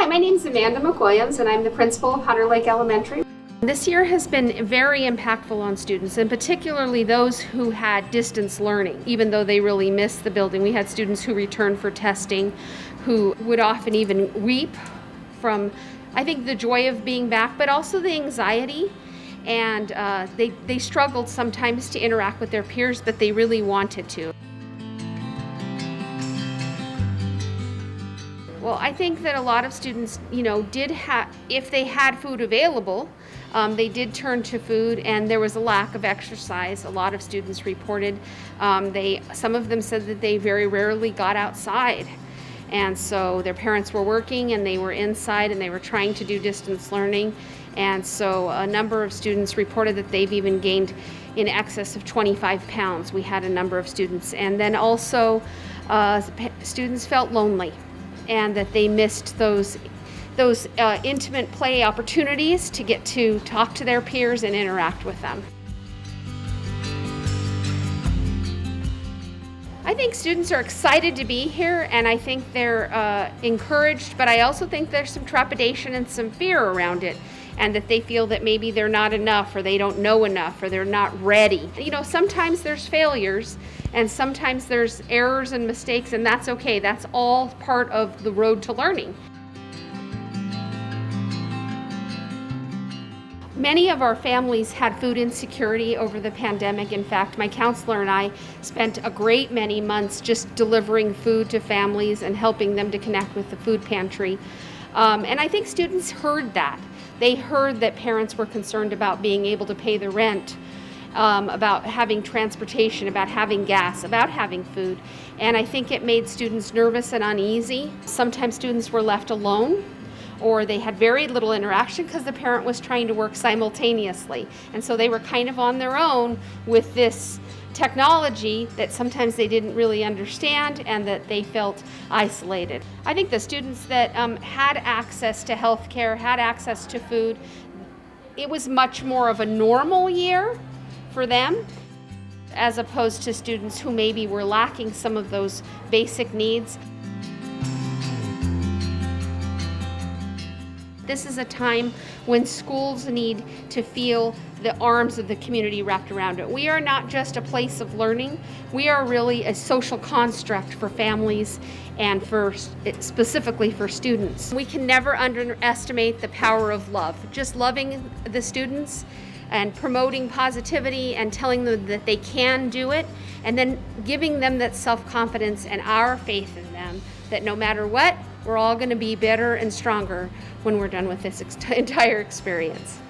Hi, my name is Amanda McWilliams, and I'm the principal of Hunter Lake Elementary. This year has been very impactful on students, and particularly those who had distance learning, even though they really missed the building. We had students who returned for testing, who would often even weep from, I think, the joy of being back, but also the anxiety. And they struggled sometimes to interact with their peers, but they really wanted to. Well, I think that a lot of students, did have, if they had food available, they did turn to food, and there was a lack of exercise. A lot of students reported, some of them said that they very rarely got outside. And so their parents were working and they were inside and they were trying to do distance learning. And so a number of students reported that they've even gained in excess of 25 pounds. We had a number of students. And then also students felt lonely and that they missed those intimate play opportunities to get to talk to their peers and interact with them. I think students are excited to be here, and I think they're encouraged, but I also think there's some trepidation and some fear around it, and that they feel that maybe they're not enough, or they don't know enough, or they're not ready. Sometimes there's failures, and sometimes there's errors and mistakes, and that's okay. That's all part of the road to learning. Many of our families had food insecurity over the pandemic. In fact, my counselor and I spent a great many months just delivering food to families and helping them to connect with the food pantry. And I think students heard that. They heard that parents were concerned about being able to pay the rent, about having transportation, about having gas, about having food. And I think it made students nervous and uneasy. Sometimes students were left alone, or they had very little interaction because the parent was trying to work simultaneously. And so they were kind of on their own with this technology that sometimes they didn't really understand and that they felt isolated. I think the students that had access to health care, had access to food, it was much more of a normal year for them, as opposed to students who maybe were lacking some of those basic needs. This is a time when schools need to feel the arms of the community wrapped around it. We are not just a place of learning. We are really a social construct for families and specifically for students. We can never underestimate the power of love. Just loving the students and promoting positivity and telling them that they can do it, and then giving them that self-confidence and our faith in them that no matter what, we're all going to be better and stronger when we're done with this entire experience.